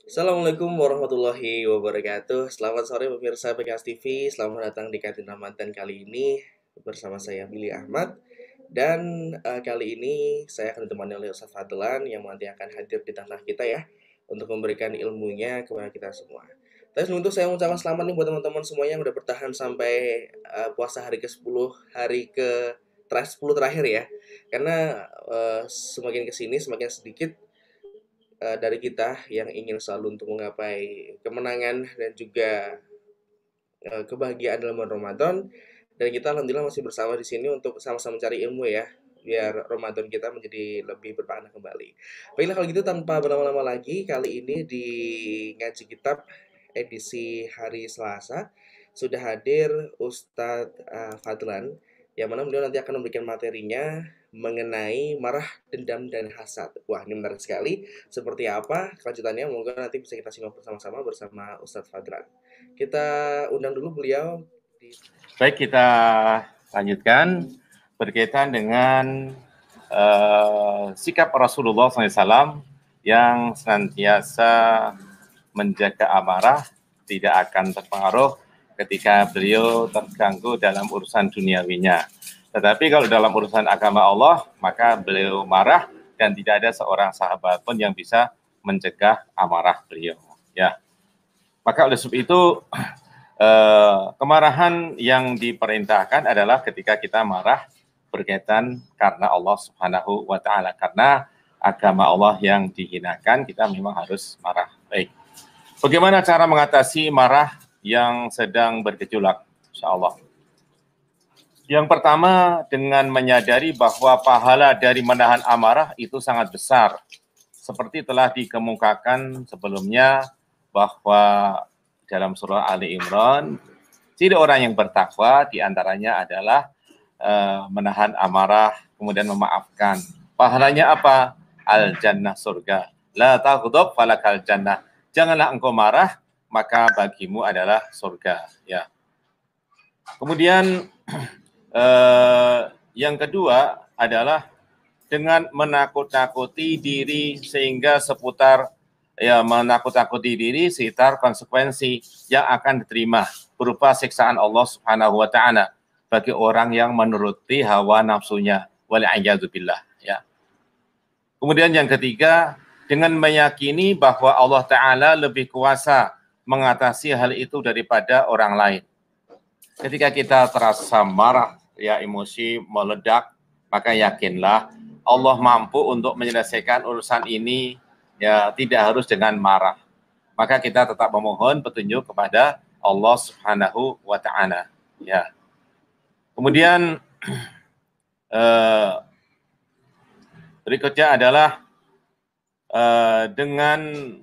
Assalamualaikum warahmatullahi wabarakatuh. Selamat sore pemirsa PKS TV. Selamat datang di Kantin Ramadan kali ini bersama saya Billy Ahmad. Dan kali ini saya akan ditemani oleh Ustadz Fadlan yang nanti akan hadir di tengah kita ya untuk memberikan ilmunya kepada kita semua. Tapi sebelum itu saya mengucapkan selamat nih buat teman-teman semuanya yang udah bertahan sampai puasa hari ke-10, hari ke 10 terakhir ya. Karena semakin kesini semakin sedikit dari kita yang ingin selalu untuk menggapai kemenangan dan juga kebahagiaan dalam bulan Ramadan. Dan kita alhamdulillah masih bersama di sini untuk sama-sama mencari ilmu ya, biar Ramadan kita menjadi lebih bermakna kembali. Baiklah kalau gitu tanpa berlama-lama lagi, kali ini di ngaji kitab edisi hari Selasa sudah hadir Ustadz Fadlan, yang mana beliau nanti akan memberikan materinya mengenai marah, dendam, dan hasad. Wah, ini menarik sekali. Seperti apa kelanjutannya? Monggo nanti bisa kita simak bersama-sama bersama Ustadz Fadlan. Kita undang dulu beliau di... Baik, kita lanjutkan berkaitan dengan sikap Rasulullah SAW yang senantiasa menjaga amarah, tidak akan terpengaruh ketika beliau terganggu dalam urusan duniawinya. Tetapi kalau dalam urusan agama Allah, maka beliau marah dan tidak ada seorang sahabat pun yang bisa mencegah amarah beliau. Ya, maka oleh sebab itu kemarahan yang diperintahkan adalah ketika kita marah berkaitan karena Allah Subhanahu wa taala, karena agama Allah yang dihinakan, kita memang harus marah. Baik. Bagaimana cara mengatasi marah yang sedang bergejolak? Insyaallah. Yang pertama, dengan menyadari bahwa pahala dari menahan amarah itu sangat besar. Seperti telah dikemukakan sebelumnya bahwa dalam surah Ali Imran, ciri orang yang bertakwa diantaranya adalah menahan amarah, kemudian memaafkan. Pahalanya apa? Al-jannah, surga. La taghdab falakal jannah. Janganlah engkau marah, maka bagimu adalah surga. Ya. Kemudian yang kedua adalah dengan menakut-nakuti diri sehingga seputar menakut-nakuti diri sekitar konsekuensi yang akan diterima berupa siksaan Allah Subhanahu wa taala bagi orang yang menuruti hawa nafsunya, wal'iyadzubillah, ya. Kemudian yang ketiga, dengan meyakini bahwa Allah taala lebih kuasa mengatasi hal itu daripada orang lain. Ketika kita terasa marah, ya, emosi meledak, maka yakinlah Allah mampu untuk menyelesaikan urusan ini, ya, tidak harus dengan marah. Maka kita tetap memohon petunjuk kepada Allah Subhanahu wa taala, ya. Kemudian berikutnya adalah dengan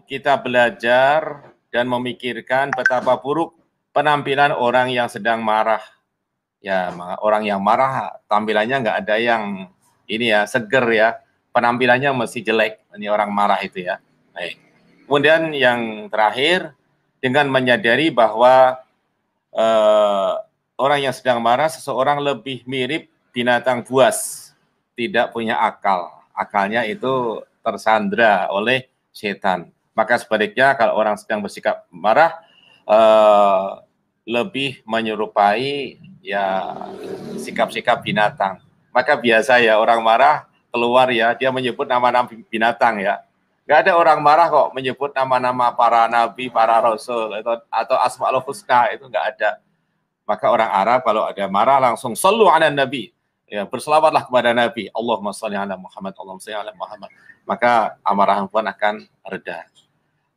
kita belajar dan memikirkan betapa buruk penampilan orang yang sedang marah. Ya, orang yang marah tampilannya nggak ada yang ini ya, seger ya, penampilannya masih jelek. Ini orang marah itu ya. Baik. Kemudian yang terakhir, dengan menyadari bahwa orang yang sedang marah, seseorang lebih mirip binatang buas, tidak punya akal. Akalnya itu tersandra oleh setan. Maka sebaliknya kalau orang sedang bersikap marah, lebih menyerupai ya sikap-sikap binatang. Maka biasa ya orang marah keluar ya, dia menyebut nama-nama binatang ya. Gak ada orang marah kok menyebut nama-nama para nabi, para rasul atau asmaul husna, itu nggak ada. Maka orang Arab kalau ada marah langsung sallu ala nabi, ya, berselawatlah kepada Nabi. Allahumma shalli ala Muhammad, Allahumma shalli ala Muhammad. Maka amarah pun akan reda.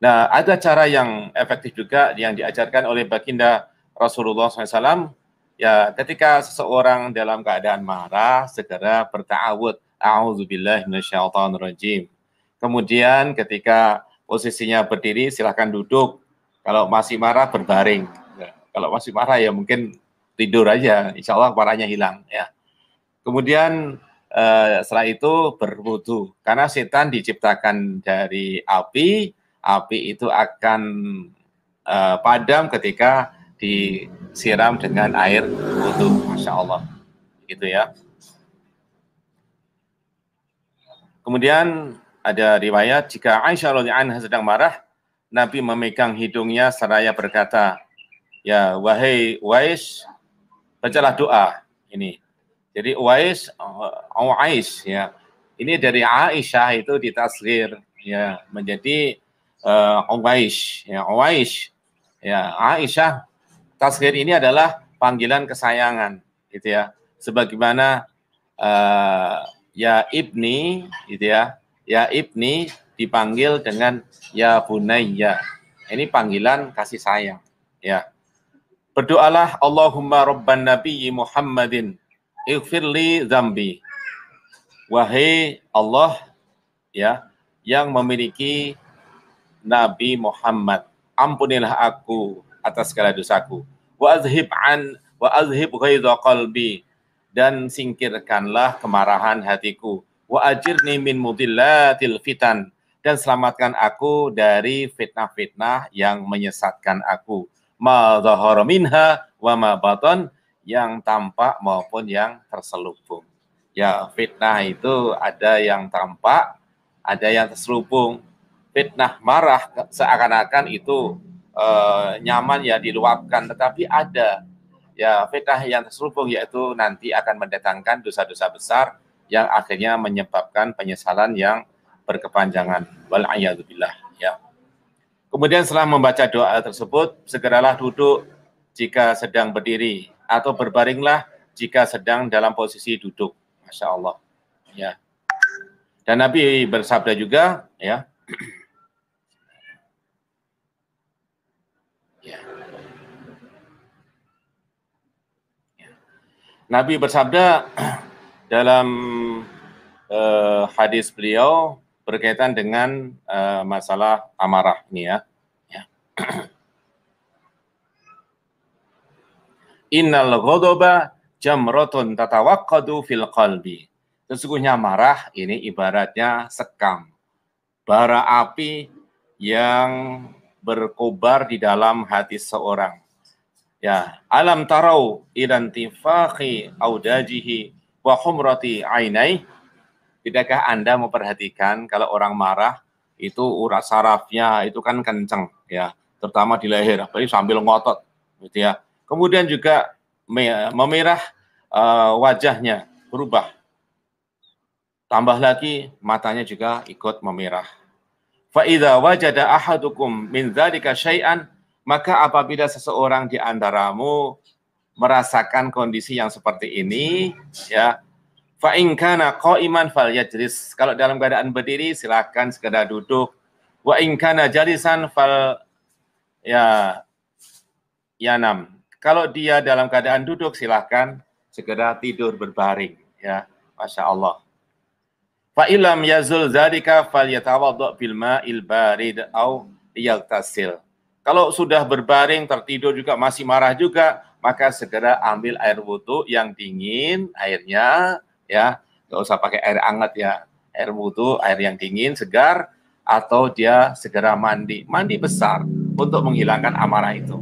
Nah, ada cara yang efektif juga yang diajarkan oleh baginda Rasulullah SAW. Ya, ketika seseorang dalam keadaan marah, segera berta'awud. A'udzubillahi minasyaitonirrajim. Kemudian ketika posisinya berdiri, silahkan duduk. Kalau masih marah, berbaring. Ya, kalau masih marah ya mungkin tidur aja, insya Allah marahnya hilang. Ya. Kemudian setelah itu berwudu, karena setan diciptakan dari api. Api itu akan padam ketika disiram dengan air wudu, masya Allah, gitu ya. Kemudian ada riwayat jika Aisyah radhiyallahu anha sedang marah, Nabi memegang hidungnya seraya berkata, ya wahai Uwais, bacalah doa ini. Jadi Uwais, ya. Ini dari Aisyah itu ditasghir ya menjadi Uwais, ya Uwais. Ya, Aisyah tasghir ini adalah panggilan kesayangan gitu ya. Sebagaimana ya ibni gitu ya. Ya ibni dipanggil dengan ya bunayya. Ini panggilan kasih sayang ya. Berdoalah Allahumma rabban nabiyyi Muhammadin ighfirli dzambi. Wahai Allah ya yang memiliki Nabi Muhammad, ampunilah aku atas segala dosaku. Wa azhib ghaidha qalbi, dan singkirkanlah kemarahan hatiku. Wa ajirni min mudillatil fitan, dan selamatkan aku dari fitnah-fitnah yang menyesatkan aku. Ma dhahara minha wa ma batan, yang tampak maupun yang terselubung. Ya, fitnah itu ada yang tampak, ada yang terselubung. Fitnah marah seakan-akan itu nyaman ya diluapkan, tetapi ada ya fitnah yang terselubung, yaitu nanti akan mendatangkan dosa-dosa besar yang akhirnya menyebabkan penyesalan yang berkepanjangan. Wal'iyadzubillah ya. Kemudian setelah membaca doa tersebut, segeralah duduk jika sedang berdiri, atau berbaringlah jika sedang dalam posisi duduk. Masya Allah. Ya. Dan Nabi bersabda juga, ya. Nabi bersabda dalam hadis beliau berkaitan dengan masalah amarah ini ya. Innal ghadaba jamratun tatawaqqadu fil qalbi. Sesungguhnya marah ini ibaratnya sekam, bara api yang berkobar di dalam hati seorang. Ya, alam tarau ilantifaqi audajihi wa humrati ainai. Tidakkah Anda memperhatikan kalau orang marah itu urat sarafnya itu kan kenceng ya, terutama di leher, apalagi sambil ngotot gitu ya. Kemudian juga memerah wajahnya berubah. Tambah lagi matanya juga ikut memerah. Fa idza wajada ahadukum min dzalika syai'an, maka apabila seseorang di antaramu merasakan kondisi yang seperti ini ya, fa in kana qa'iman falyajlis, kalau dalam keadaan berdiri silakan sekedar duduk, wa in kana jalisan fal yanam, kalau dia dalam keadaan duduk silakan sekedar tidur berbaring ya. Masya Allah. Fa ilam yazul dzalika falyatawaddo bil ma'il barid au yaghtasil. Kalau sudah berbaring tertidur juga masih marah juga, maka segera ambil air wudu yang dingin airnya ya, nggak usah pakai air hangat ya, air wudu, air yang dingin segar, atau dia segera mandi besar untuk menghilangkan amarah itu.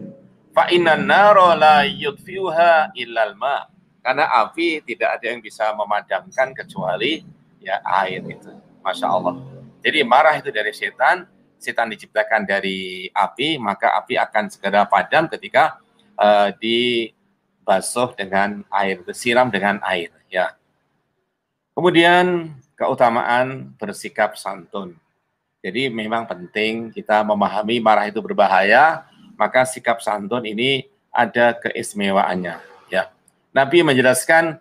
Fa innan nara la yudfiuha illal ma, karena api tidak ada yang bisa memadamkan kecuali ya air itu. Masya Allah. Jadi marah itu dari setan, setan diciptakan dari api, maka api akan segera padam ketika dibasuh dengan air, disiram dengan air ya. Kemudian keutamaan bersikap santun. Jadi memang penting kita memahami marah itu berbahaya, maka sikap santun ini ada keistimewaannya ya. Nabi menjelaskan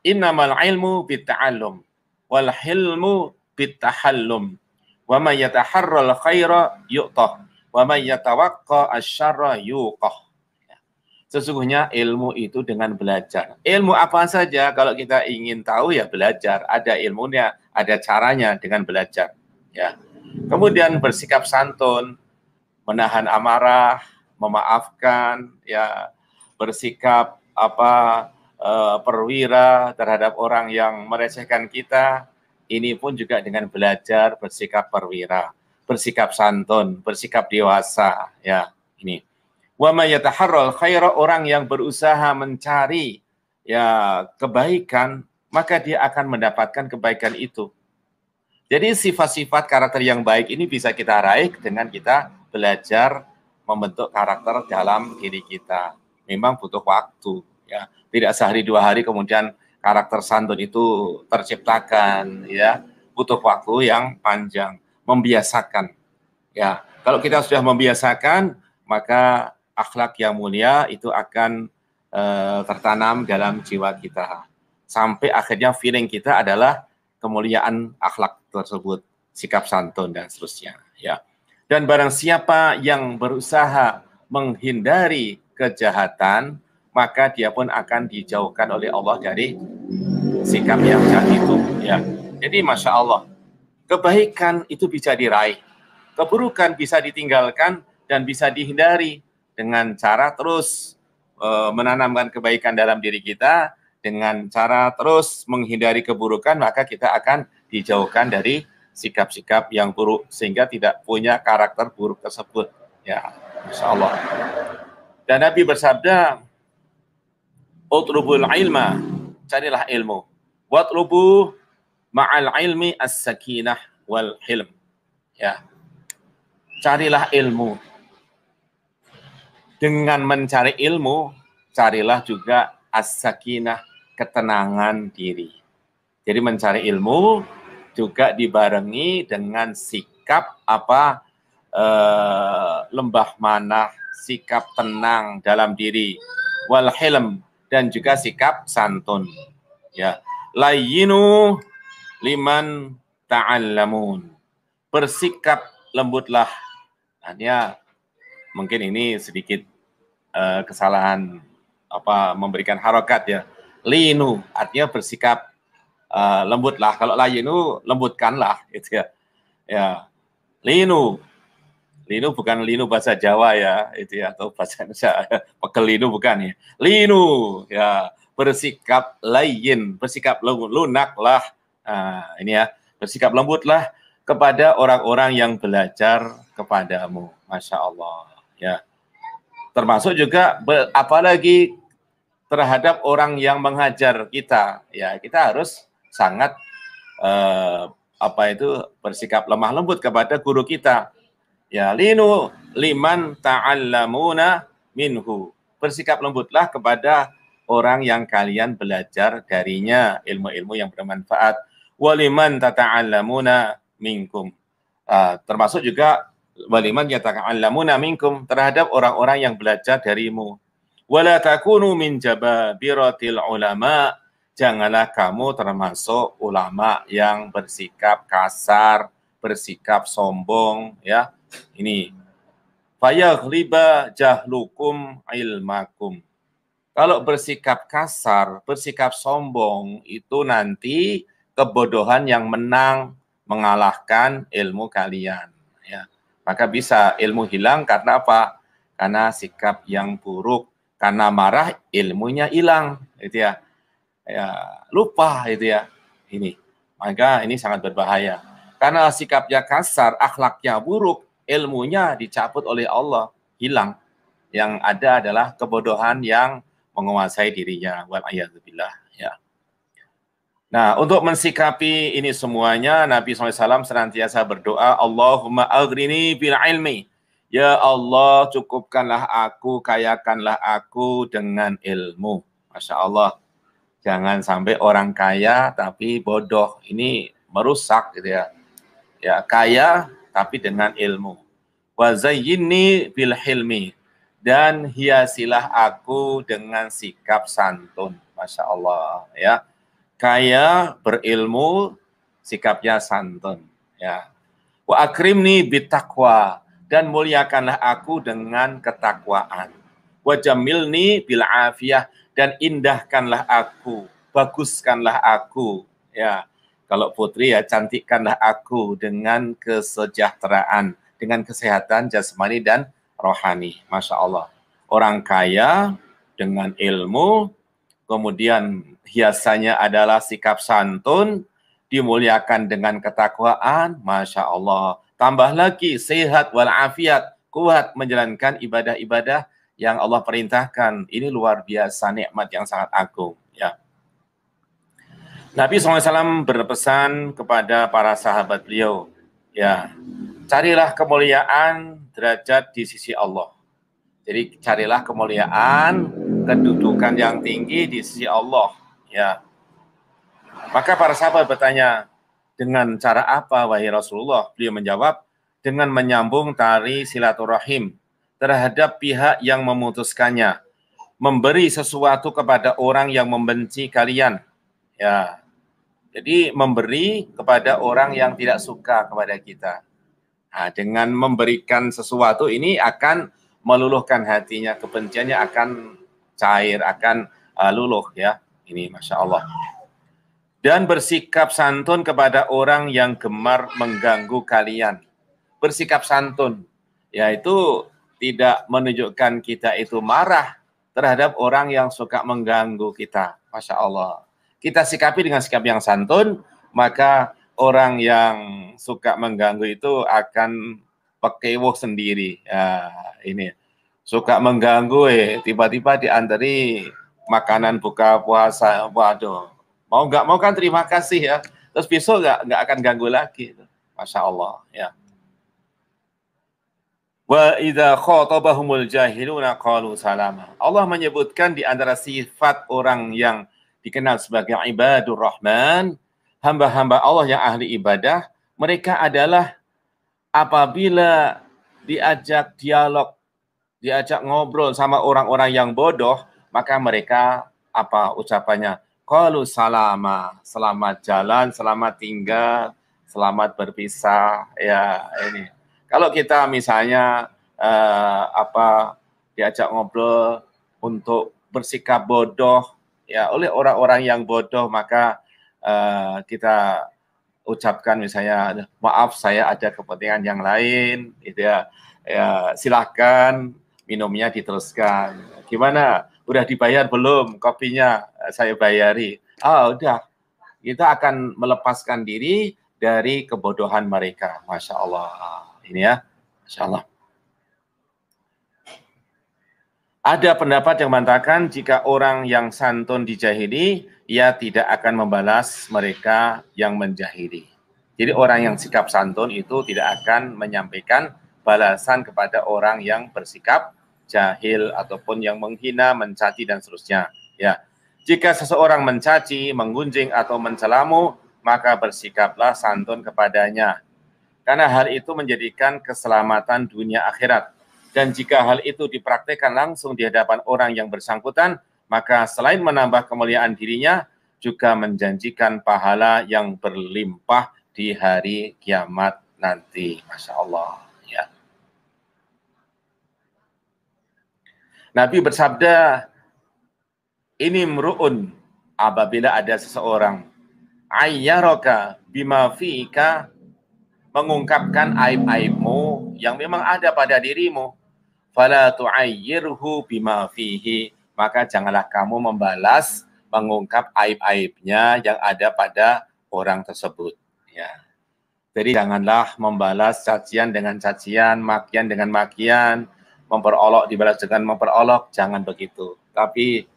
innamal ilmu bitta'allum wal hilmu bittahallum wa man yataharral khaira yu'tah wa man yatawaqqa asyarra yuqah. Sesungguhnya ilmu itu dengan belajar. Ilmu apa saja kalau kita ingin tahu ya belajar, ada ilmunya, ada caranya dengan belajar ya. Kemudian bersikap santun, menahan amarah, memaafkan ya, bersikap perwira terhadap orang yang merecehkan kita, ini pun juga dengan belajar bersikap perwira, bersikap santun, bersikap dewasa ya. Ini wa may yataharral khaira, orang yang berusaha mencari ya kebaikan, maka dia akan mendapatkan kebaikan itu. Jadi sifat-sifat karakter yang baik ini bisa kita raih dengan kita belajar membentuk karakter dalam diri kita. Memang butuh waktu, ya. Tidak sehari dua hari kemudian karakter santun itu terciptakan, ya. Butuh waktu yang panjang, membiasakan. Ya, kalau kita sudah membiasakan, maka akhlak yang mulia itu akan tertanam dalam jiwa kita. Sampai akhirnya feeling kita adalah kemuliaan akhlak tersebut, sikap santun dan seterusnya, ya. Dan barang siapa yang berusaha menghindari kejahatan, maka dia pun akan dijauhkan oleh Allah dari sikap yang jahat itu, ya. Jadi Masya Allah, kebaikan itu bisa diraih, keburukan bisa ditinggalkan dan bisa dihindari dengan cara terus menanamkan kebaikan dalam diri kita, dengan cara terus menghindari keburukan, maka kita akan dijauhkan dari sikap-sikap yang buruk sehingga tidak punya karakter buruk tersebut. Ya, Insya Allah. Dan Nabi bersabda, "Utlubul ilma, carilah ilmu. Watlubu ma'al ilmi as-sakinah wal hilm." Ya, carilah ilmu. Dengan mencari ilmu, carilah juga as-sakinah, ketenangan diri. Jadi mencari ilmu juga dibarengi dengan sikap lembah manah, sikap tenang dalam diri, wal hilm, dan juga sikap santun. Ya, layyinu liman ta'allamun. Bersikap lembutlah. Hanya mungkin ini sedikit kesalahan memberikan harokat, ya. Linu artinya bersikap lembutlah. Kalau layinu lembutkanlah, gitu ya. Ya, linu bukan linu bahasa Jawa, ya, itu ya, atau bahasa Indonesia pegel linu bukan, ya. Linu, ya, bersikap layin, bersikap lunaklah. Ini ya, bersikap lembutlah kepada orang-orang yang belajar kepadamu. Masya Allah, ya. Termasuk juga apalagi terhadap orang yang mengajar kita, ya, kita harus sangat bersikap lemah lembut kepada guru kita. Ya, linu liman ta'allamuna minhu. Bersikap lembutlah kepada orang yang kalian belajar darinya ilmu-ilmu yang bermanfaat. Waliman tata'allamuna minkum. Termasuk juga waliman yata'allamuna minkum, terhadap orang-orang yang belajar darimu. Wala takunu min jababiratil ulama. Janganlah kamu termasuk ulama yang bersikap kasar, bersikap sombong, ya. Ini fayaghliba jahlukum ilmakum. Kalau bersikap kasar, bersikap sombong, itu nanti kebodohan yang menang, mengalahkan ilmu kalian, ya. Maka bisa ilmu hilang karena apa? Karena sikap yang buruk. Karena marah ilmunya hilang, gitu ya. Ya, lupa, itu ya. Ini. Maka ini sangat berbahaya. Karena sikapnya kasar, akhlaknya buruk, ilmunya dicabut oleh Allah, hilang. Yang ada adalah kebodohan yang menguasai dirinya. Wal'iyadzubillah, ya. Nah, untuk mensikapi ini semuanya, Nabi SAW senantiasa berdoa, Allahumma aghnini bil ilmi. Ya Allah, cukupkanlah aku, kayakanlah aku dengan ilmu. Masya Allah. Jangan sampai orang kaya tapi bodoh. Ini merusak, gitu ya. Ya, kaya tapi dengan ilmu. Wa zayyinni bil hilmi. Dan hiasilah aku dengan sikap santun. Masya Allah, ya. Kaya, berilmu, sikapnya santun, ya. Wa akrimni bitaqwa, dan muliakanlah aku dengan ketakwaan. Wa jamilni bil afiyah, dan indahkanlah aku, baguskanlah aku, ya. Kalau putri, ya, cantikkanlah aku dengan kesejahteraan, dengan kesehatan jasmani dan rohani. Masya Allah. Orang kaya dengan ilmu, kemudian hiasannya adalah sikap santun, dimuliakan dengan ketakwaan, Masya Allah. Tambah lagi sehat walafiat, kuat menjalankan ibadah-ibadah yang Allah perintahkan. Ini luar biasa nikmat yang sangat agung, ya. Nabi SAW berpesan kepada para sahabat beliau, ya, carilah kemuliaan derajat di sisi Allah. Jadi carilah kemuliaan, kedudukan yang tinggi di sisi Allah, ya. Maka para sahabat bertanya, dengan cara apa wahai Rasulullah? Beliau menjawab, dengan menyambung tali silaturahim terhadap pihak yang memutuskannya, memberi sesuatu kepada orang yang membenci kalian, ya. Jadi memberi kepada orang yang tidak suka kepada kita. Nah, dengan memberikan sesuatu ini akan meluluhkan hatinya, kebenciannya akan cair, akan luluh, ya. Ini Masya Allah. Dan bersikap santun kepada orang yang gemar mengganggu kalian. Bersikap santun, yaitu tidak menunjukkan kita itu marah terhadap orang yang suka mengganggu kita. Masya Allah. Kita sikapi dengan sikap yang santun, maka orang yang suka mengganggu itu akan pekewuh sendiri. Ya, ini suka mengganggu, tiba-tiba diantari makanan buka puasa, waduh, mau nggak mau kan terima kasih ya, terus besok nggak akan ganggu lagi. Masya Allah, ya. Wa idza khatabahumul jahiluna qalu salama. Allah menyebutkan di antara sifat orang yang dikenal sebagai ibadur rahman, hamba-hamba Allah yang ahli ibadah, mereka adalah apabila diajak dialog, diajak ngobrol sama orang-orang yang bodoh, maka mereka apa ucapannya? Qalu salama, selamat jalan, selamat tinggal, selamat berpisah. Ya, ini. Kalau kita misalnya diajak ngobrol untuk bersikap bodoh, ya oleh orang-orang yang bodoh, maka kita ucapkan misalnya, maaf saya ada kepentingan yang lain, gitu ya, silahkan minumnya diteruskan. Gimana? Udah dibayar belum kopinya? Saya bayari. Udah. Kita akan melepaskan diri dari kebodohan mereka. Masya Allah. Ini ya, Masya Allah. Ada pendapat yang mengatakan jika orang yang santun dijahili, ia tidak akan membalas mereka yang menjahili. Jadi orang yang sikap santun itu tidak akan menyampaikan balasan kepada orang yang bersikap jahil ataupun yang menghina, mencaci dan seterusnya. Ya, jika seseorang mencaci, menggunjing atau mencelamu, maka bersikaplah santun kepadanya. Karena hal itu menjadikan keselamatan dunia akhirat. Dan jika hal itu dipraktikkan langsung di hadapan orang yang bersangkutan, maka selain menambah kemuliaan dirinya, juga menjanjikan pahala yang berlimpah di hari kiamat nanti. Masya Allah. Ya. Nabi bersabda, ini mru'un, apabila ada seseorang ayyaraka bima fiika, mengungkapkan aib-aibmu yang memang ada pada dirimu, fala tu'ayyirhu bima fihi, maka janganlah kamu membalas, mengungkap aib-aibnya yang ada pada orang tersebut. Ya. Jadi janganlah membalas cacian dengan cacian, makian dengan makian, memperolok dibalas dengan memperolok, jangan begitu. Tapi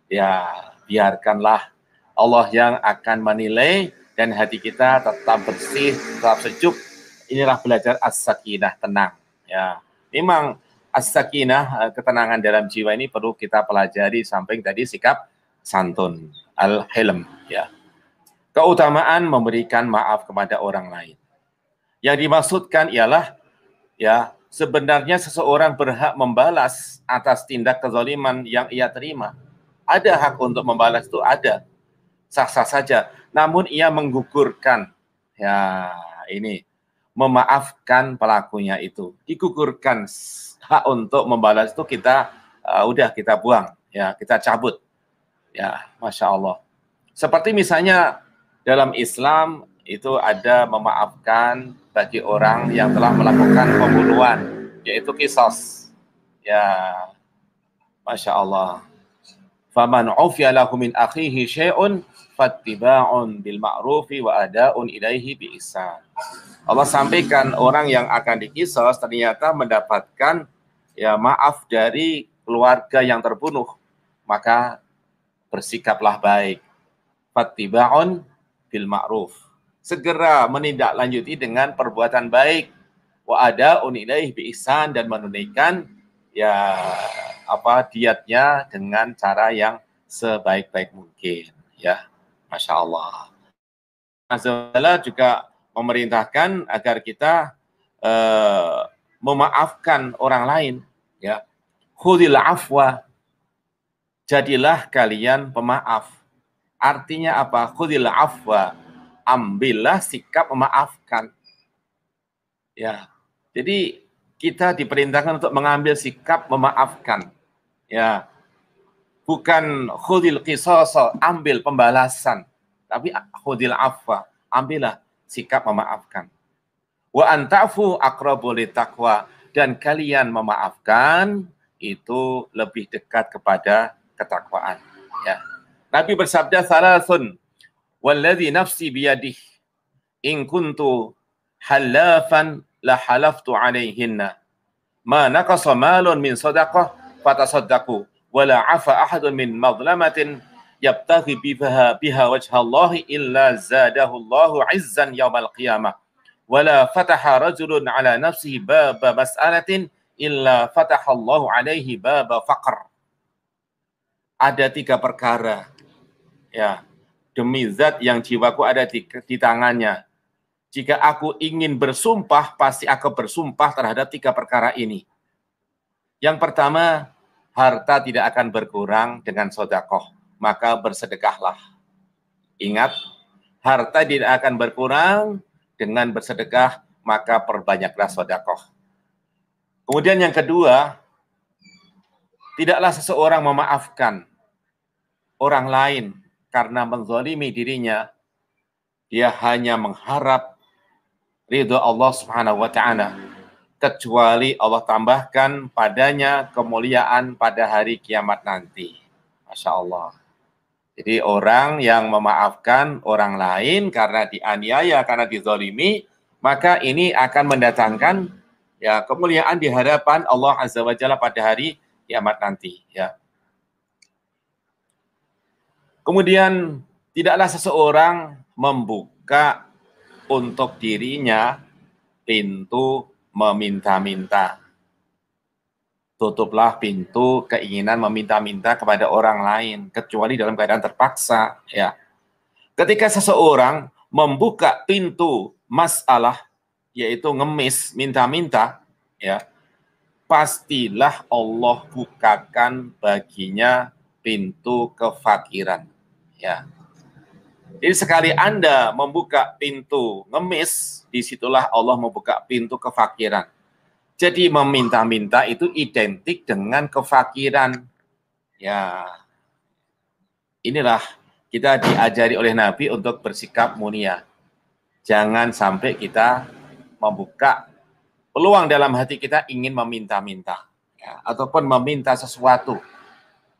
ya biarkanlah Allah yang akan menilai dan hati kita tetap bersih, tetap sejuk. Inilah belajar as-sakinah, tenang. Ya, memang as-sakinah, ketenangan dalam jiwa ini perlu kita pelajari. Samping tadi sikap santun, al-hilm. Ya, keutamaan memberikan maaf kepada orang lain. Yang dimaksudkan ialah, ya, sebenarnya seseorang berhak membalas atas tindak kezaliman yang ia terima. Ada hak untuk membalas, itu ada, sah-sah saja. Namun ia menggugurkan, ya ini, memaafkan pelakunya itu. Digugurkan hak untuk membalas itu kita, udah kita buang, ya kita cabut. Ya, Masya Allah. Seperti misalnya dalam Islam itu ada memaafkan bagi orang yang telah melakukan pembunuhan, yaitu qisas. Ya, Masya Allah. Faman ufiya lahu min akhihi syai'un fattiba'un bil ma'rufi wa ada'un ilaihi bi ihsan. Allah sampaikan orang yang akan dikisos ternyata mendapatkan ya maaf dari keluarga yang terbunuh, maka bersikaplah baik. fattiba'un bil ma'ruf. Segera menindaklanjuti dengan perbuatan baik. Wa ada'un ilaih bi ihsan, dan menunaikan ya diatnya dengan cara yang sebaik-baik mungkin. Ya, Masya Allah. Azza juga memerintahkan agar kita memaafkan orang lain. Ya, khudil afwa, jadilah kalian pemaaf. Artinya apa? Khudil afwa, ambillah sikap memaafkan. Ya, jadi kita diperintahkan untuk mengambil sikap memaafkan. Ya, bukan khudil qisasa, ambil pembalasan, tapi khudil afwa, ambillah sikap memaafkan. Wa antafu aqrabu litaqwa, dan kalian memaafkan itu lebih dekat kepada ketakwaan. Ya. Nabi bersabda, salasun walladzi nafsi biyadih in kuntu halafan la halaftu alaihinna ma naqasa malun min sadaqah fatasaddaqu wala afa ahadun min madlamatin yabtaghi biha wajhallahi illa zadahu Allahu izzan yaumal qiyamah wala fataha rajulun ala nafsihi baba mas'alatin illa fatahallahu alaihi baba faqr. Ada 3 perkara, ya, demi zat yang jiwaku ada di tangannya. Jika aku ingin bersumpah, pasti aku bersumpah terhadap 3 perkara ini. Yang pertama, harta tidak akan berkurang dengan sedekah, maka bersedekahlah. Ingat, harta tidak akan berkurang dengan bersedekah, maka perbanyaklah sedekah. Kemudian yang kedua, tidaklah seseorang memaafkan orang lain karena menzalimi dirinya, dia hanya mengharap ridho Allah Subhanahu wa taala, kecuali Allah tambahkan padanya kemuliaan pada hari kiamat nanti. Masya Allah. Jadi orang yang memaafkan orang lain karena dianiaya, karena dizalimi, maka ini akan mendatangkan ya kemuliaan di hadapan Allah Azza wa Jalla pada hari kiamat nanti. Ya. Kemudian tidaklah seseorang membuka untuk dirinya pintu meminta-minta. Tutuplah pintu keinginan meminta-minta kepada orang lain, kecuali dalam keadaan terpaksa. Ya. Ketika seseorang membuka pintu masalah, yaitu ngemis, minta-minta, ya, pastilah Allah bukakan baginya pintu kefakiran. Ya. Jadi sekali Anda membuka pintu ngemis, disitulah Allah membuka pintu kefakiran. Jadi meminta-minta itu identik dengan kefakiran. Ya, inilah kita diajari oleh Nabi untuk bersikap mulia. Jangan sampai kita membuka peluang dalam hati kita ingin meminta-minta, ya, ataupun meminta sesuatu.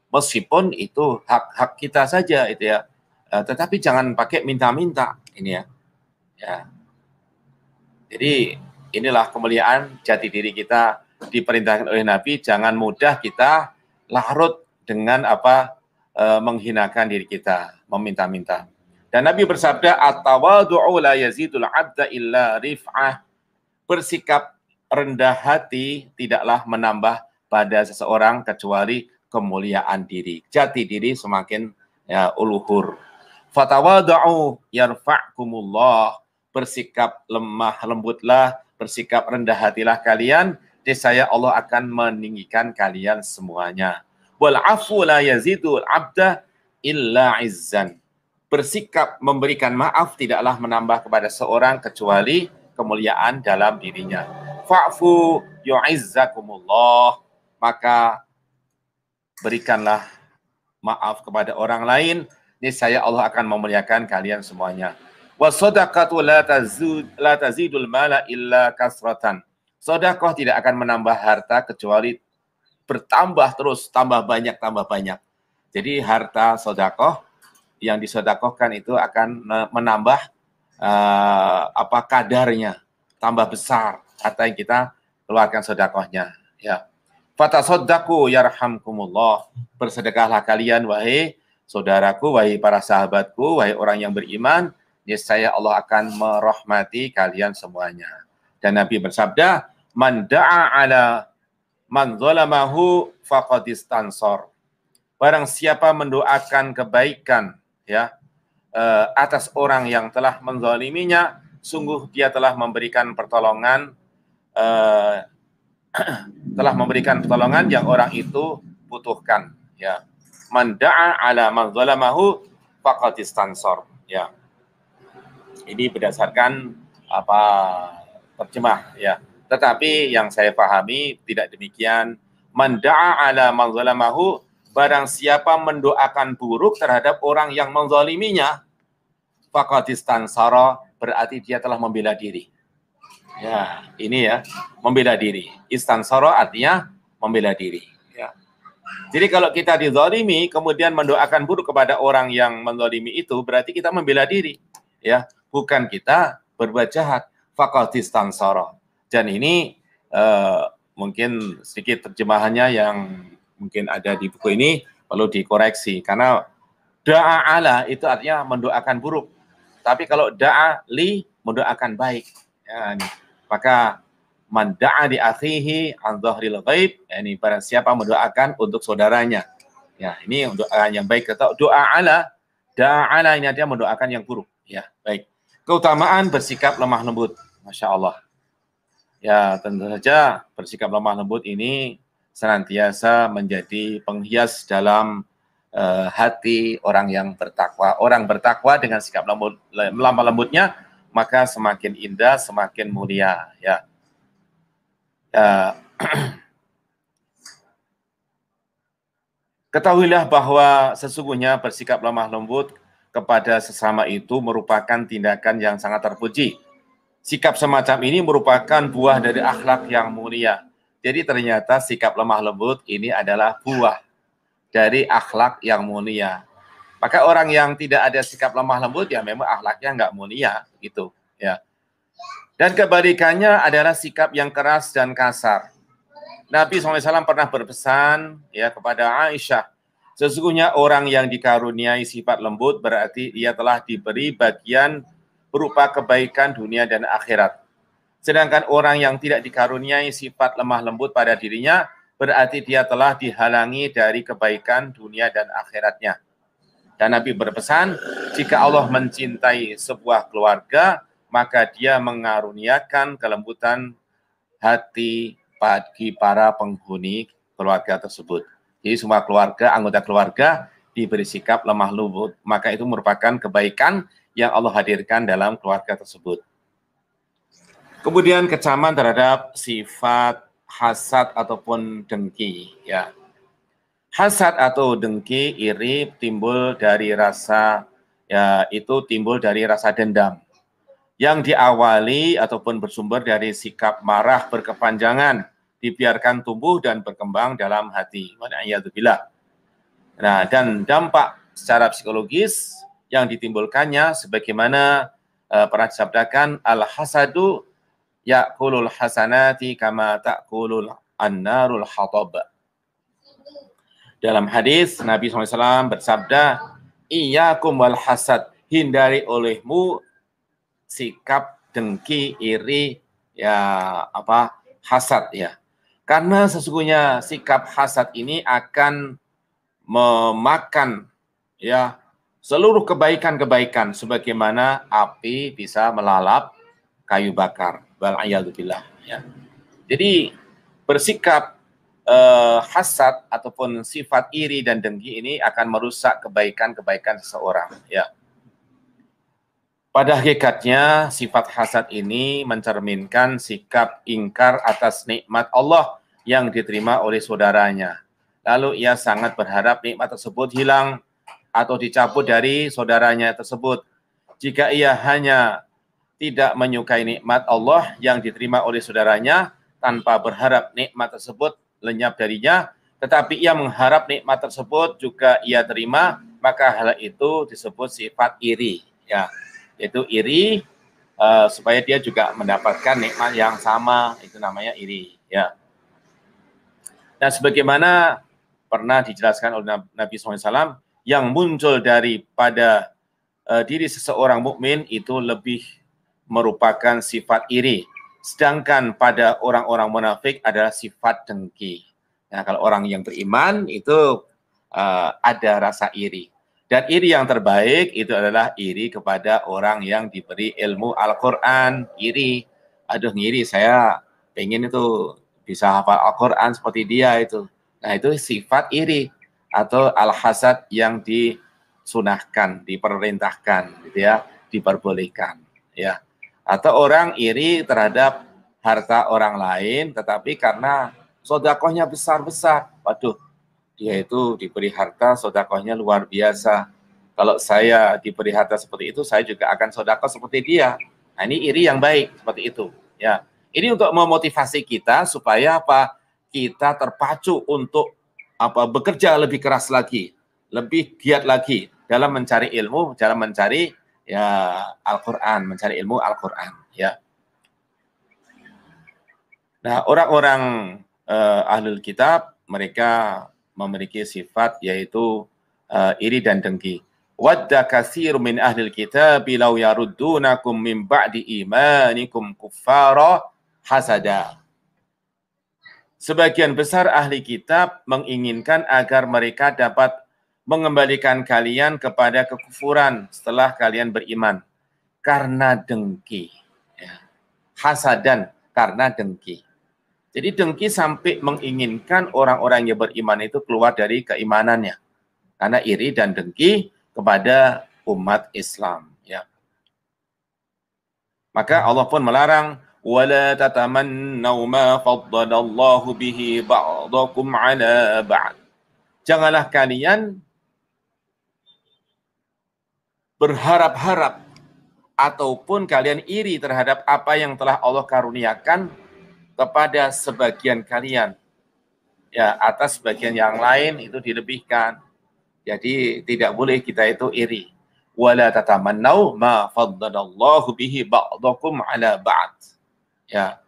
Meskipun itu hak-hak kita saja, itu ya. Tetapi jangan pakai minta-minta ini ya. Ya. Jadi inilah kemuliaan jati diri kita diperintahkan oleh Nabi, jangan mudah kita larut dengan menghinakan diri kita, meminta-minta. Dan Nabi bersabda, at-tawadhu'u la yazidul 'abda illa rif'ah. Bersikap rendah hati tidaklah menambah pada seseorang kecuali kemuliaan diri. Jati diri semakin ya uluhur. Fatawadhu'u yarfa'kumullah. Bersikap lemah lembutlah, bersikap rendah hatilah kalian, niscaya Allah akan meninggikan kalian semuanya. Wal afu la yazidul 'abda illa izzan. Bersikap memberikan maaf tidaklah menambah kepada seorang kecuali kemuliaan dalam dirinya. Fa'fu yu'izzakumullah. Maka berikanlah maaf kepada orang lain, niscaya Allah akan memuliakan kalian semuanya. Wasadaqatu la tazidul mala illa kasratan. Sedekah tidak akan menambah harta kecuali bertambah terus, tambah banyak, tambah banyak. Jadi harta sedekah yang disedekahkan itu akan menambah kadarnya, tambah besar harta yang kita keluarkan sedekahnya. Ya. Fatasaddaqu yarhamkumullah. Bersedekahlah kalian wahai saudaraku, wahai para sahabatku, wahai orang yang beriman, niscaya Allah akan merahmati kalian semuanya. Dan Nabi bersabda, man da'a ala man zalamahu faqad istansar. Barang siapa mendoakan kebaikan ya atas orang yang telah menzaliminya, sungguh dia telah memberikan pertolongan yang orang itu butuhkan ya. Man da'a ala man zalamahu faqad istansar ya. Ini berdasarkan apa terjemah ya. Tetapi yang saya pahami tidak demikian. Man da'a ala man zalamahu, barang siapa mendoakan buruk terhadap orang yang menzaliminya, faqad istansara, berarti dia telah membela diri. Ya, ini ya, membela diri. Istansara artinya membela diri. Ya. Jadi kalau kita dizalimi, kemudian mendoakan buruk kepada orang yang menzalimi itu, berarti kita membela diri. Ya, bukan kita berbuat jahat. Faqad istansara. Dan ini mungkin sedikit terjemahannya yang mungkin ada di buku ini perlu dikoreksi. Karena da'a ala itu artinya mendoakan buruk. Tapi kalau da'a li, mendoakan baik. Ya, maka man da'a di akhihi an dhahril ghaib, ini barang siapa mendoakan untuk saudaranya. Ya, ini doa yang baik. Atau doa ala ini dia mendoakan yang buruk. Ya, baik. Keutamaan bersikap lemah lembut. Masya Allah. Ya, tentu saja bersikap lemah lembut ini senantiasa menjadi penghias dalam hati orang yang bertakwa. Orang bertakwa dengan sikap lemah lembutnya, maka semakin indah, semakin mulia. Ya. Ketahuilah bahwa sesungguhnya bersikap lemah lembut kepada sesama itu merupakan tindakan yang sangat terpuji. Sikap semacam ini merupakan buah dari akhlak yang mulia. Jadi ternyata sikap lemah lembut ini adalah buah dari akhlak yang mulia. Maka orang yang tidak ada sikap lemah lembut ya memang akhlaknya nggak mulia gitu ya. Dan kebalikannya adalah sikap yang keras dan kasar. Nabi SAW pernah berpesan ya kepada Aisyah, sesungguhnya orang yang dikaruniai sifat lembut berarti ia telah diberi bagian berupa kebaikan dunia dan akhirat. Sedangkan orang yang tidak dikaruniai sifat lemah lembut pada dirinya berarti dia telah dihalangi dari kebaikan dunia dan akhiratnya. Dan Nabi berpesan, jika Allah mencintai sebuah keluarga, maka dia mengaruniakan kelembutan hati bagi para penghuni keluarga tersebut. Jadi semua keluarga, anggota keluarga diberi sikap lemah lembut, maka itu merupakan kebaikan yang Allah hadirkan dalam keluarga tersebut. Kemudian kecaman terhadap sifat hasad ataupun dengki, ya. Hasad atau dengki, iri timbul dari rasa dendam yang diawali ataupun bersumber dari sikap marah berkepanjangan, dibiarkan tumbuh dan berkembang dalam hati. Wal'iyadzubillah. Nah, dan dampak secara psikologis yang ditimbulkannya sebagaimana pernah disabdakan, al-hasadu ya'kulul hasanati kama ta'kulul an-narul hatab. Dalam hadis Nabi SAW bersabda, iyyakum wal hasad, hindari olehmu sikap dengki, iri, hasad ya. Karena sesungguhnya sikap hasad ini akan memakan ya seluruh kebaikan-kebaikan sebagaimana api bisa melalap kayu bakar. Wal'iyadzubillah ya. Jadi bersikap hasad ataupun sifat iri dan dengki ini akan merusak kebaikan-kebaikan seseorang ya. Pada hakikatnya sifat hasad ini mencerminkan sikap ingkar atas nikmat Allah yang diterima oleh saudaranya. Lalu ia sangat berharap nikmat tersebut hilang atau dicabut dari saudaranya tersebut. Jika ia hanya tidak menyukai nikmat Allah yang diterima oleh saudaranya tanpa berharap nikmat tersebut lenyap darinya, tetapi ia mengharap nikmat tersebut juga ia terima, maka hal itu disebut sifat iri ya. Yaitu iri supaya dia juga mendapatkan nikmat yang sama, itu namanya iri ya. Nah, sebagaimana pernah dijelaskan oleh Nabi SAW, yang muncul daripada diri seseorang mukmin itu lebih merupakan sifat iri. Sedangkan pada orang-orang munafik adalah sifat dengki. Nah, kalau orang yang beriman itu ada rasa iri. Dan iri yang terbaik itu adalah iri kepada orang yang diberi ilmu Al-Quran. Iri, aduh ngiri, saya pengen itu bisa hafal Al-Quran seperti dia itu. Nah, itu sifat iri atau al-hasad yang disunahkan, diperintahkan, gitu ya, diperbolehkan, ya. Atau orang iri terhadap harta orang lain, tetapi karena sodakohnya besar-besar, waduh, dia itu diberi harta, sodakohnya luar biasa. Kalau saya diberi harta seperti itu, saya juga akan sodakoh seperti dia. Nah, ini iri yang baik, seperti itu. Ya, ini untuk memotivasi kita supaya apa? Kita terpacu untuk bekerja lebih keras lagi, lebih giat lagi dalam mencari ilmu, dalam mencari ya Al-Quran, mencari ilmu Al-Quran. Ya. Nah, orang-orang ahlul kitab mereka memiliki sifat yaitu iri dan dengki. Wadda katsirun min ahlil kitab law yaruddunakum min ba'di imanikum kuffara hasada. Sebagian besar ahli kitab menginginkan agar mereka dapat mengembalikan kalian kepada kekufuran setelah kalian beriman karena dengki. Ya. Hasadan, karena dengki. Jadi dengki sampai menginginkan orang-orang yang beriman itu keluar dari keimanannya. Karena iri dan dengki kepada umat Islam. Ya. Maka Allah pun melarang, وَلَا تَتَمَنَّوْا مَا فَضَّلَ اللَّهُ بِهِ بَعْضَكُمْ عَلَى بَعْضٍ. Janganlah kalian berharap-harap ataupun kalian iri terhadap apa yang telah Allah karuniakan kepada sebagian kalian. Ya, atas sebagian yang lain itu dilebihkan. Jadi tidak boleh kita itu iri. Wala tatamannau ma faddalallahu bihi ba'dakum ala ba'd. Ya.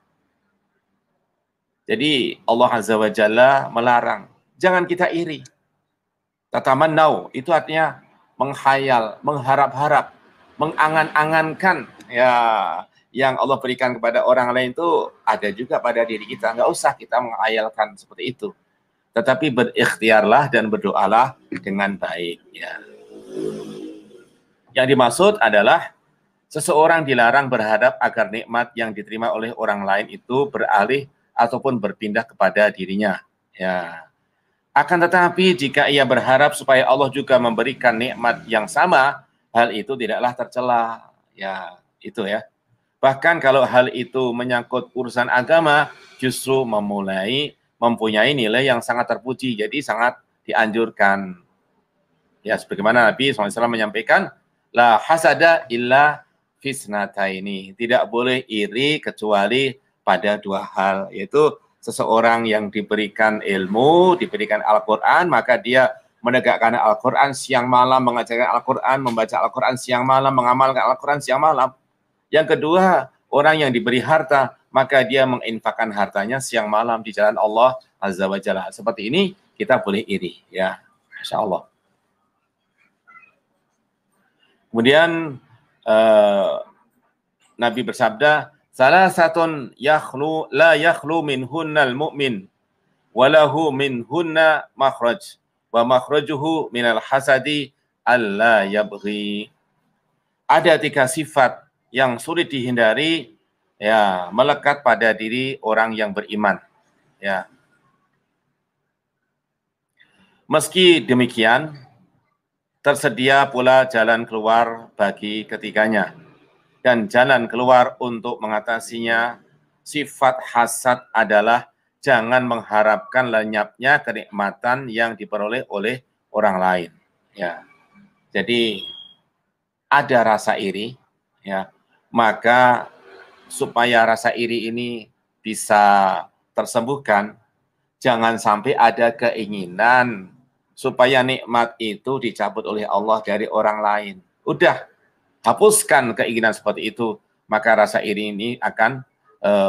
Jadi Allah Azza wa Jalla melarang, jangan kita iri. Tatamannau itu artinya menghayal, mengharap-harap, mengangan-angankan ya yang Allah berikan kepada orang lain itu ada juga pada diri kita. Enggak usah kita menghayalkan seperti itu. Tetapi berikhtiarlah dan berdoalah dengan baik. Ya. Yang dimaksud adalah seseorang dilarang berharap agar nikmat yang diterima oleh orang lain itu beralih ataupun berpindah kepada dirinya. Ya. Akan tetapi jika ia berharap supaya Allah juga memberikan nikmat yang sama, hal itu tidaklah tercela. Ya, itu ya. Bahkan kalau hal itu menyangkut urusan agama, justru mempunyai nilai yang sangat terpuji, jadi sangat dianjurkan. Ya, sebagaimana Nabi SAW menyampaikan, la hasada illa fisnataini. Tidak boleh iri kecuali pada dua hal, yaitu seseorang yang diberikan ilmu, diberikan Al-Quran, maka dia menegakkan Al-Quran siang malam, mengajarkan Al-Quran, membaca Al-Quran siang malam, mengamalkan Al-Quran siang malam. Yang kedua, orang yang diberi harta, maka dia menginfakkan hartanya siang malam di jalan Allah Azza wa Jalla. Seperti ini kita boleh iri, ya, Insya Allah. Kemudian Nabi bersabda, salah satun la yakhlu minhunnal mu'min, walahu minhunna makhraj, wa makhrajuhu minal hasadi alla yabghi. Ada 3 sifat yang sulit dihindari, ya, melekat pada diri orang yang beriman, ya. Meski demikian, tersedia pula jalan keluar bagi ketiganya, dan jalan keluar untuk mengatasinya sifat hasad adalah jangan mengharapkan lenyapnya kenikmatan yang diperoleh oleh orang lain, ya. Jadi ada rasa iri, ya. Maka supaya rasa iri ini bisa tersembuhkan, jangan sampai ada keinginan supaya nikmat itu dicabut oleh Allah dari orang lain. Udah, hapuskan keinginan seperti itu, maka rasa iri ini akan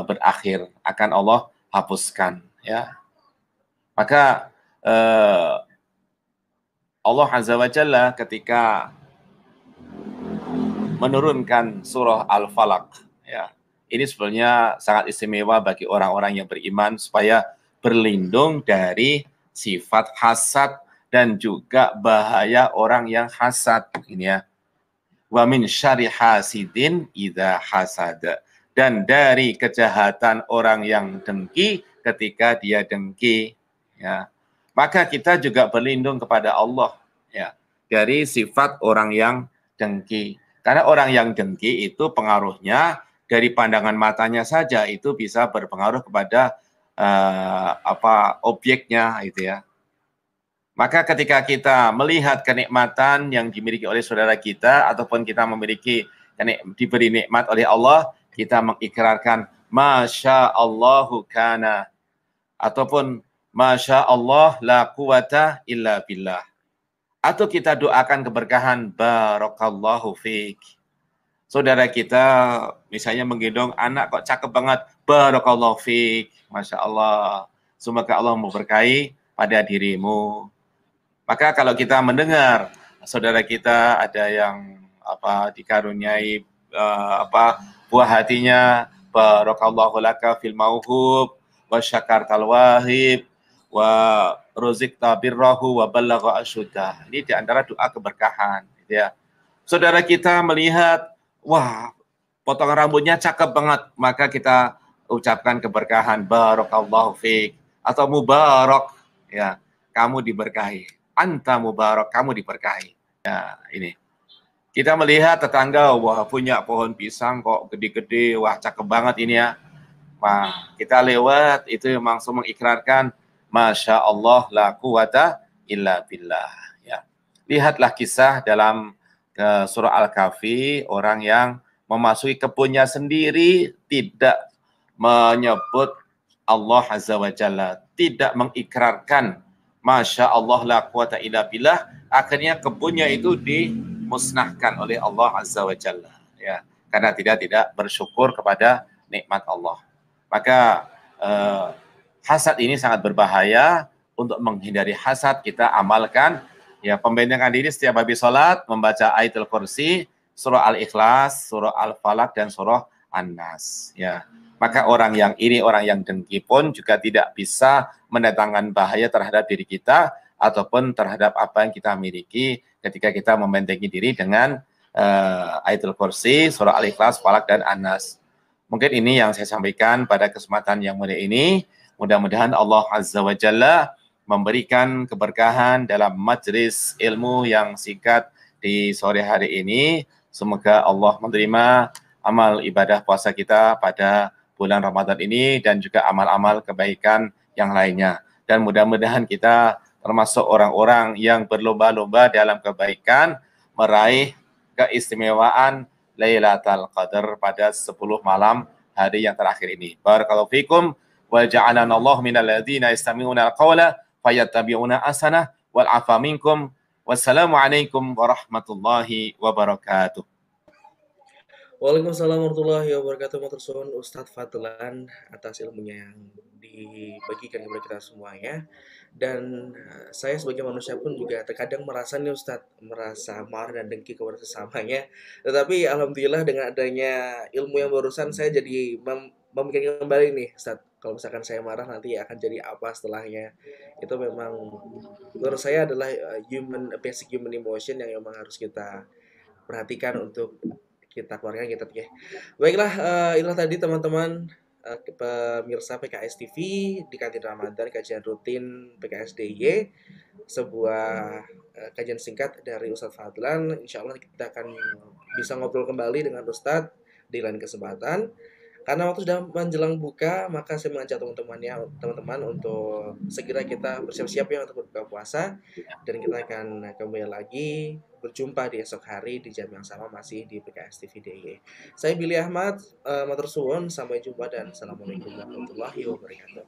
berakhir, akan Allah hapuskan. Ya. Maka Allah Azza wa Jalla ketika menurunkan surah Al-Falaq, ya. Ini sebenarnya sangat istimewa bagi orang-orang yang beriman supaya berlindung dari sifat hasad dan juga bahaya orang yang hasad, ini ya. Wa min syarri hasidin idza hasada, dan dari kejahatan orang yang dengki ketika dia dengki, ya. Maka kita juga berlindung kepada Allah, ya, dari sifat orang yang dengki. Karena orang yang dengki itu pengaruhnya dari pandangan matanya saja itu bisa berpengaruh kepada objeknya, itu ya. Maka ketika kita melihat kenikmatan yang dimiliki oleh saudara kita ataupun kita diberi nikmat oleh Allah, kita mengikrarkan Masya Allahu kana, ataupun Masya Allah la quwata illa billah. Atau kita doakan keberkahan Barakallahu fiik. Saudara kita misalnya menggendong anak kok cakep banget, Barakallahu fiik, Masya Allah, semoga Allah memberkahi pada dirimu. Maka kalau kita mendengar saudara kita ada yang dikaruniai buah hatinya, barakallahu laka fil mauhub wa syakartal wahib wa ruzikta birrahu wa ballagha asyuddah. Ini di antara doa keberkahan, gitu ya. Saudara kita melihat, wah, potongan rambutnya cakep banget, maka kita ucapkan keberkahan barakallahu fiik atau mubarak, ya, kamu diberkahi. Anta mubarak, kamu diberkahi. Ya, ini. Kita melihat tetangga, wah punya pohon pisang kok gede-gede, wah cakep banget ini ya. Wah, kita lewat itu langsung mengikrarkan Masya Allah la quwata illa billah. Ya. Lihatlah kisah dalam surah Al-Kahfi, orang yang memasuki kebunnya sendiri tidak menyebut Allah Azza wa Jalla, tidak mengikrarkan Masya Allah la quwata illa billah, akhirnya kebunnya itu dimusnahkan oleh Allah Azza wa Jalla, ya, karena tidak bersyukur kepada nikmat Allah. Maka hasad ini sangat berbahaya. Untuk menghindari hasad kita amalkan, ya, pembentengan diri setiap habis sholat membaca ayatul kursi, surah Al-Ikhlas, surah Al-Falaq, dan surah An-Nas, ya. Maka orang yang iri, orang yang dengki pun juga tidak bisa mendatangkan bahaya terhadap diri kita ataupun terhadap apa yang kita miliki ketika kita membentengi diri dengan ayatul kursi, surah Al-Ikhlas, Falaq, dan An-Nas. Mungkin ini yang saya sampaikan pada kesempatan yang mulia ini. Mudah-mudahan Allah Azza wa Jalla memberikan keberkahan dalam majelis ilmu yang singkat di sore hari ini. Semoga Allah menerima amal ibadah puasa kita pada bulan Ramadan ini dan juga amal-amal kebaikan yang lainnya. Dan mudah-mudahan kita termasuk orang-orang yang berlomba-lomba dalam kebaikan, meraih keistimewaan Lailatul Qadar pada 10 malam hari yang terakhir ini. Barakallahu fikum wa ja'alana Allah minal ladzina yastami'una al-qawla fayattabi'una ahsanah wal 'afa minkum. Wassalamualaikum warahmatullahi wabarakatuh. Waalaikumsalam warahmatullahi wabarakatuh. Matur suwun Ustadz Fadlan atas ilmunya yang dibagikan kepada kita semuanya. Dan saya sebagai manusia pun juga terkadang merasa nih Ustadz, merasa marah dan dengki kepada sesamanya. Tetapi alhamdulillah dengan adanya ilmu yang barusan saya jadi memikirkan kembali nih Ustadz. Kalau misalkan saya marah nanti akan jadi apa setelahnya. Itu memang menurut saya adalah basic human emotion yang memang harus kita perhatikan untuk kita keluarkan kita ya. Baiklah, itulah tadi teman-teman pemirsa PKS TV di kantin Ramadan, kajian rutin PKS DIY, sebuah kajian singkat dari Ustadz Fadlan. Insya Allah kita akan bisa ngobrol kembali dengan Ustadz di lain kesempatan. Karena waktu sudah menjelang buka, maka saya mengajak teman-teman untuk segera kita bersiap-siap ya untuk berbuka puasa, dan kita akan kembali lagi berjumpa di esok hari di jam yang sama masih di PKS TV DIY. Saya Billy Ahmad, matur suwun, sampai jumpa dan assalamualaikum warahmatullahi wabarakatuh.